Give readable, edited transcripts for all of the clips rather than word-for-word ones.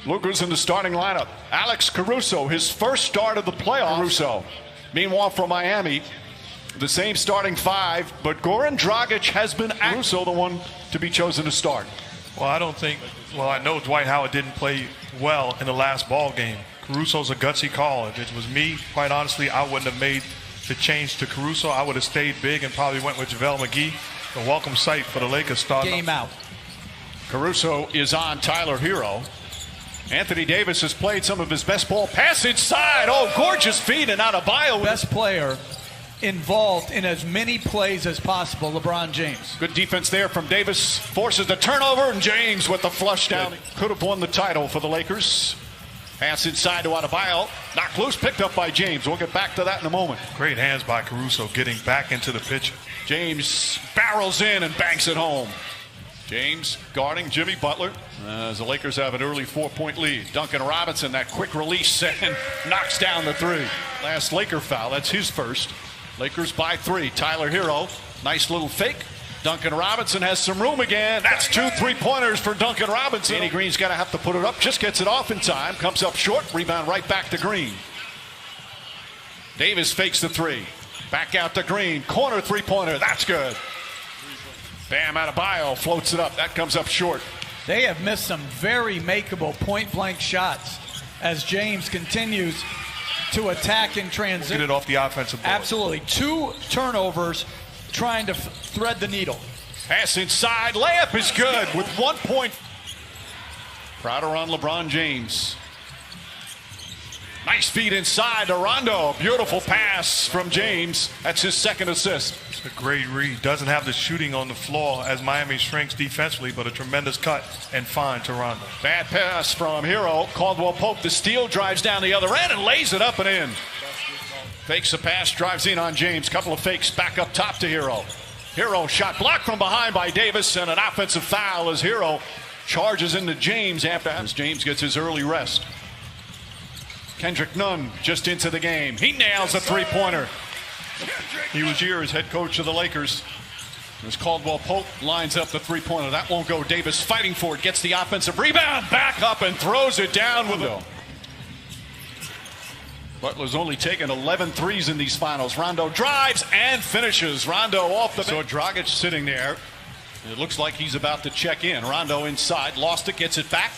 Luka's in the starting lineup. Alex Caruso, his first start of the playoffs. Caruso. Meanwhile, for Miami, the same starting five, but Goran Dragic has been Caruso the one to be chosen to start. Well, I know Dwight Howard didn't play well in the last ball game. Caruso's a gutsy call. If it was me, quite honestly, I wouldn't have made the change to Caruso. I would have stayed big and probably went with JaVale McGee. A welcome sight for the Lakers starting. Game out. Caruso is on Tyler Hero. Anthony Davis has played some of his best ball. Pass inside. Oh, gorgeous feed and Adebayo. Best player involved in as many plays as possible, LeBron James. Good defense there from Davis. Forces the turnover, and James with the flush down. Could have won the title for the Lakers. Pass inside to Adebayo. Knocked loose, picked up by James. We'll get back to that in a moment. Great hands by Caruso getting back into the picture. James barrels in and banks it home. James guarding Jimmy Butler as the Lakers have an early 4-point lead. Duncan Robinson, that quick release, and knocks down the three. Last Laker foul, that's his first. Lakers by 3. Tyler Hero, nice little fake. Duncan Robinson has some room again. That's 2 3-pointers for Duncan Robinson. Danny Green's got to have to put it up. Just gets it off in time. Comes up short. Rebound right back to Green. Davis fakes the 3. Back out to Green. Corner 3-pointer. That's good. Bam Adebayo floats it up. That comes up short. They have missed some very makeable point-blank shots as James continues to attack in transition. Get it off the offensive board. Absolutely. 2 turnovers trying to thread the needle. Pass inside. Layup is good with 1 point. Crowder on LeBron James. Nice feed inside to Rondo. Beautiful pass from James. That's his second assist. It's a great read. Doesn't have the shooting on the floor as Miami shrinks defensively, but a tremendous cut and find to Rondo. Bad pass from Hero. Caldwell Pope, the steal, drives down the other end and lays it up and in. Fakes the pass, drives in on James. Couple of fakes back up top to Hero. Hero shot blocked from behind by Davis, and an offensive foul as Hero charges into James after James gets his early rest. Kendrick Nunn just into the game. He nails a 3-pointer. He was here as head coach of the Lakers. As Caldwell Pope lines up the 3-pointer. That won't go. Davis fighting for it. Gets the offensive rebound. Back up and throws it down with it. Butler's only taken 11 threes in these finals. Rondo drives and finishes. Rondo off the bench. So Dragic sitting there. It looks like he's about to check in. Rondo inside. Lost it. Gets it back.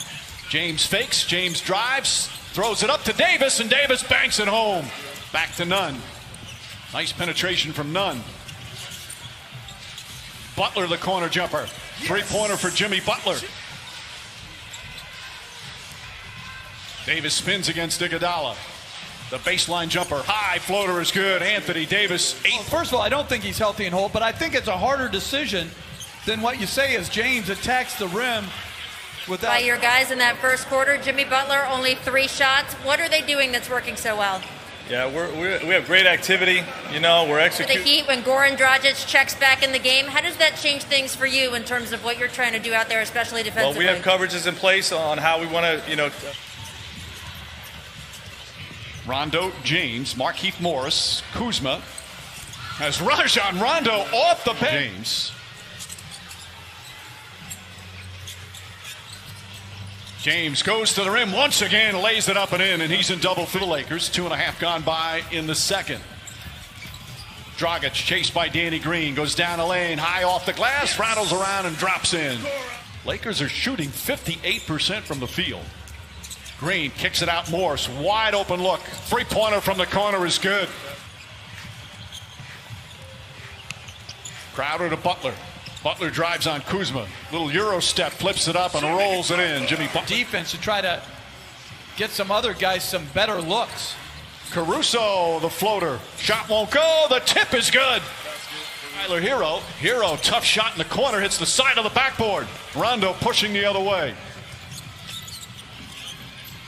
James fakes. James drives. Throws it up to Davis, and Davis banks it home. Back to Nunn. Nice penetration from Nunn. Butler, the corner jumper. 3-pointer for Jimmy Butler. Davis spins against Iguodala. The baseline jumper. High floater is good. Anthony Davis, 8. Well, first of all, I don't think he's healthy and whole, but I think it's a harder decision than what you say as James attacks the rim. By your guys in that first quarter, Jimmy Butler, only 3 shots. What are they doing that's working so well? Yeah, we have great activity. You know, we're executing. For the Heat, when Goran Dragic checks back in the game, how does that change things for you in terms of what you're trying to do out there, especially defensively? Well, we have coverages in place on how we want to, you know. Rondo, James, Markieff Morris, Kuzma. As Rajon Rondo off the bench. James. James goes to the rim once again, lays it up and in, and he's in double for the Lakers. 2.5 gone by in the second. Dragic chased by Danny Green, goes down the lane, high off the glass, rattles around and drops in. Lakers are shooting 58% from the field. Green kicks it out, Morris, wide open look. 3-pointer from the corner is good. Crowder to Butler. Butler drives on Kuzma. Little Euro step, flips it up and rolls it in. Jimmy Butler. Defense to try to get some other guys some better looks. Caruso, the floater. Shot won't go. The tip is good. Tyler Hero. Hero, tough shot in the corner, hits the side of the backboard. Rondo pushing the other way.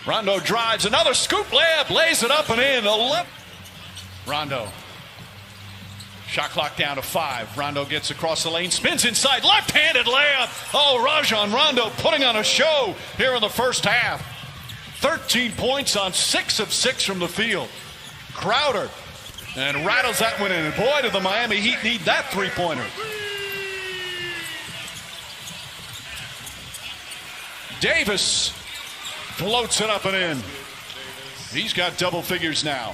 Rondo drives, another scoop layup, lays it up and in. 11. Rondo. Shot clock down to 5. Rondo gets across the lane, spins inside, left-handed layup. Oh, Rajon Rondo putting on a show here in the first half. 13 points on 6 of 6 from the field. Crowder, and rattles that one in. And boy, did the Miami Heat need that 3-pointer. Davis floats it up and in. He's got double figures now.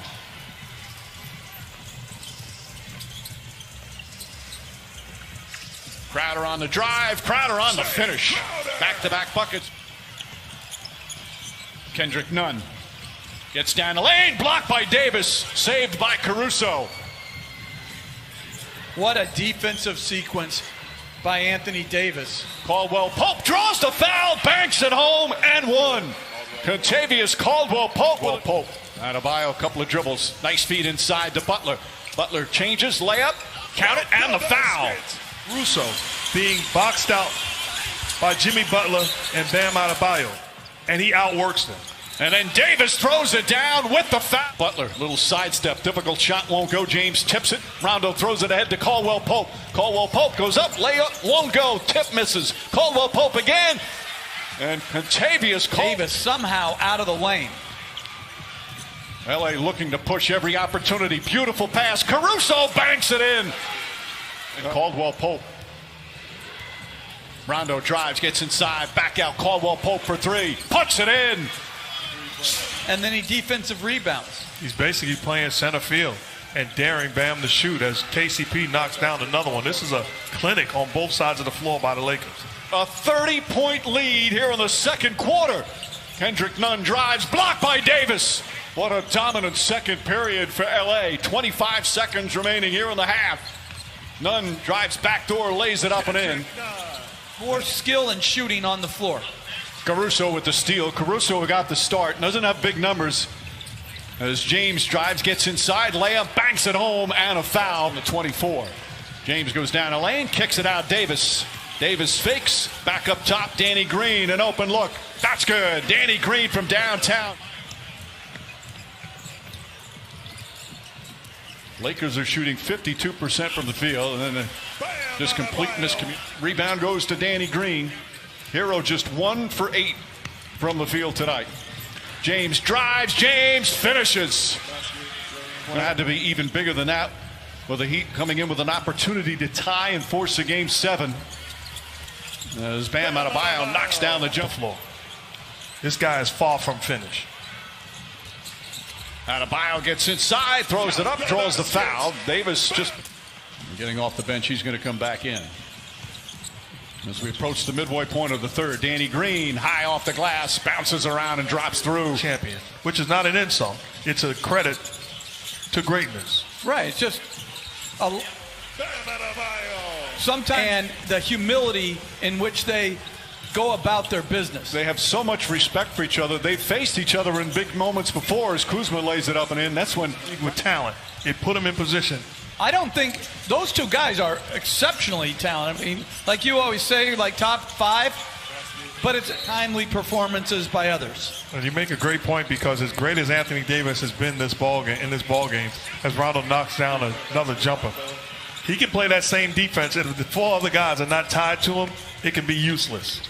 Crowder on the drive, Crowder on the finish. Back-to-back buckets. Kendrick Nunn gets down the lane, blocked by Davis, saved by Caruso. What a defensive sequence by Anthony Davis. Caldwell Pope draws the foul, banks it home, and one. Contavious Caldwell Pope. Adebayo, a couple of dribbles. Nice feed inside to Butler. Butler changes, layup, count it, and the foul. Russo being boxed out by Jimmy Butler and Bam Adebayo, and he outworks them. And then Davis throws it down with the foul. Butler, little sidestep, difficult shot, won't go. James tips it. Rondo throws it ahead to Caldwell Pope. Caldwell Pope goes up, layup, won't go. Tip misses. Caldwell Pope again. And Contavious Davis somehow out of the lane. LA looking to push every opportunity. Beautiful pass. Caruso banks it in. And Caldwell Pope. Rondo drives, gets inside, back out. Caldwell Pope for three. Puts it in. And then he defensive rebounds. He's basically playing center field and daring Bam to shoot as KCP knocks down another one. This is a clinic on both sides of the floor by the Lakers. A 30-point lead here in the second quarter. Kendrick Nunn drives, blocked by Davis. What a dominant second period for LA. 25 seconds remaining here in the half. Nunn drives backdoor, lays it up and in. More skill and shooting on the floor. Caruso with the steal. Caruso got the start. Doesn't have big numbers. As James drives, gets inside, layup, banks it home, and a foul. The 24. James goes down a lane, kicks it out. Davis. Davis fakes. Back up top, Danny Green. An open look. That's good. Danny Green from downtown. Lakers are shooting 52% from the field, and then just complete miscommunication. Rebound goes to Danny Green. Hero just 1 for 8 from the field tonight. James drives, James finishes. It had to be even bigger than that, with the Heat coming in with an opportunity to tie and force a game 7. As Bam Adebayo knocks down the jump floor. This guy is far from finished. Adebayo gets inside, throws it up, draws the foul. Davis just getting off the bench. He's going to come back in. As we approach the midway point of the third, Danny Green high off the glass, bounces around and drops through. Champion, which is not an insult. It's a credit to greatness. Right. It's just sometimes and the humility in which they go about their business. They have so much respect for each other. They've faced each other in big moments before as Kuzma lays it up and in. That's when, with talent, it put him in position. I don't think those two guys are exceptionally talented. I mean, like you always say, like top 5, but it's timely performances by others. And you make a great point, because as great as Anthony Davis has been in this ball game, as Rondo knocks down another jumper, he can play that same defense. If the 4 other guys are not tied to him, it can be useless.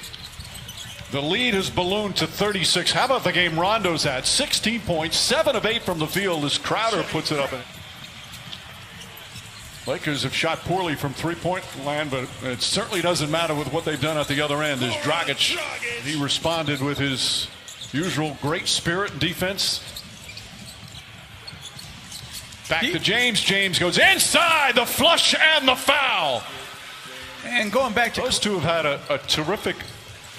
The lead has ballooned to 36. How about the game Rondo's at? 16 points, 7 of 8 from the field as Crowder puts it up. Lakers have shot poorly from three-point land, but it certainly doesn't matter with what they've done at the other end. As Dragic, he responded with his usual great spirit and defense. Back to James. James goes inside, the flush and the foul. And going back to those two have had a terrific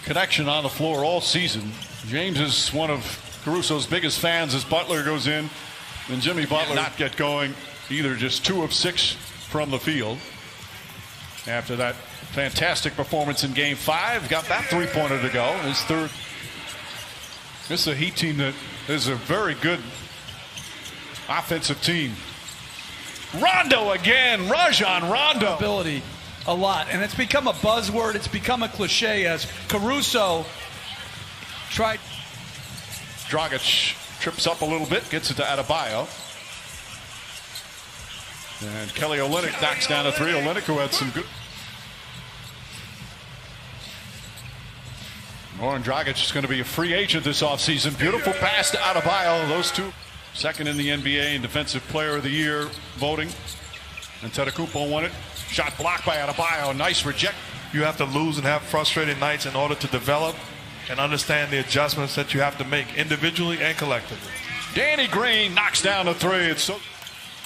connection on the floor all season. James is one of Caruso's biggest fans as Butler goes in. And Jimmy Butler not get going either, just 2 of 6 from the field. After that fantastic performance in game 5, got that 3-pointer to go. His third. This is a Heat team that is a very good offensive team. Rondo again, Rajon Rondo. Ability a lot, and it's become a buzzword. It's become a cliche as Caruso tried. Dragic trips up a little bit, gets it to Adebayo. And Kelly Olynyk knocks down a 3. Olynyk, who had some good. Goran Dragic is going to be a free agent this offseason. Beautiful pass to Adebayo. Those two, second in the NBA in Defensive Player of the Year voting. And Antetokounmpo won it. Shot blocked by Adebayo. Nice reject. You have to lose and have frustrated nights in order to develop. and understand the adjustments that you have to make individually and collectively. Danny Green knocks down the three. It's so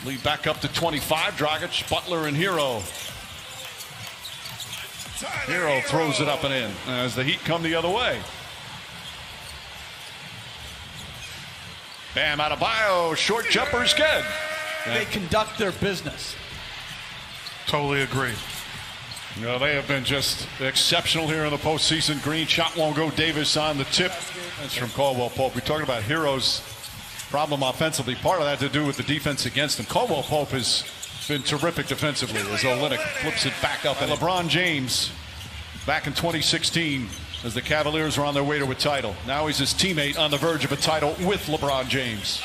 lead back up to 25. Dragic, Butler, and Hero. Hero throws it up and in as the Heat come the other way. Bam Adebayo, short jumper's good. They conduct their business. Totally agree. You know, they have been just exceptional here in the postseason. Green shot won't go. Davis on the tip. That's from Caldwell Pope. We're talking about Hero's problem offensively. Part of that to do with the defense against him. Caldwell Pope has been terrific defensively as Olynyk flips it back up. And LeBron James back in 2016 as the Cavaliers are on their way to a title. Now he's his teammate on the verge of a title with LeBron James.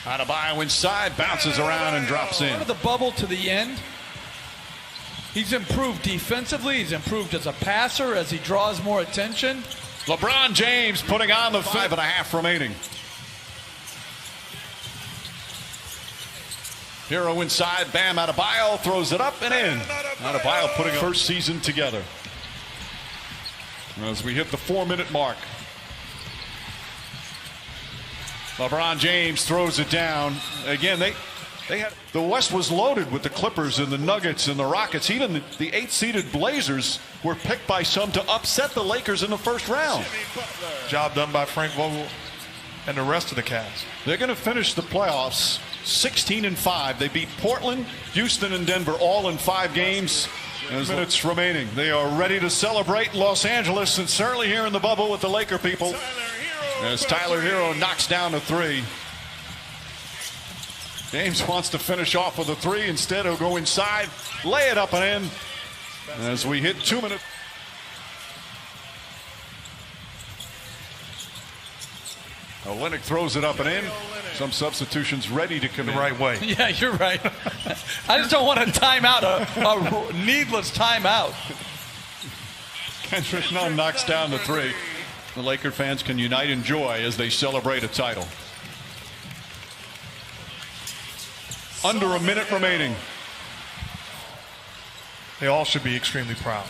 Adebayo inside, bounces around and drops in. Out of the bubble to the end, he's improved defensively. He's improved as a passer as he draws more attention. LeBron James putting on the 5.5 remaining. Hero inside, Bam Adebayo throws it up and in. Adebayo putting a first season together. As we hit the 4-minute mark. LeBron James throws it down. Again, they had the West was loaded with the Clippers and the Nuggets and the Rockets. Even the 8-seeded Blazers were picked by some to upset the Lakers in the first round. Job done by Frank Vogel and the rest of the Cavs. They're going to finish the playoffs 16-5. They beat Portland, Houston, and Denver all in 5 games. There's minutes remaining. They are ready to celebrate Los Angeles and certainly here in the bubble with the Laker people. As Tyler Hero knocks down a 3. James wants to finish off with a 3. Instead, he'll go inside, lay it up and in. As we hit 2 minutes. Olynyk throws it up and in. Some substitutions ready to come in. The right way. Yeah, you're right. I just don't want a timeout, a needless timeout. Kendrick Nunn knocks down the 3. The Laker fans can unite in joy as they celebrate a title. Under a minute remaining. They all should be extremely proud.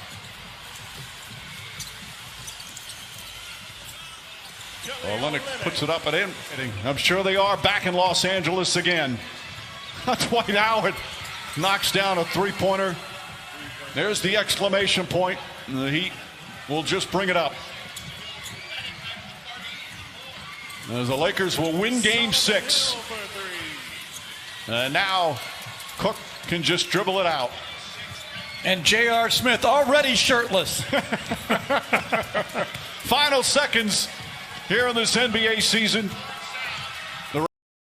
Olynyk puts it up and in. I'm sure they are back in Los Angeles again. Dwight Howard knocks down a 3-pointer. There's the exclamation point. And the Heat will just bring it up. As the Lakers will win Game 6. And now Cook can just dribble it out. And J.R. Smith already shirtless. Final seconds here in this NBA season.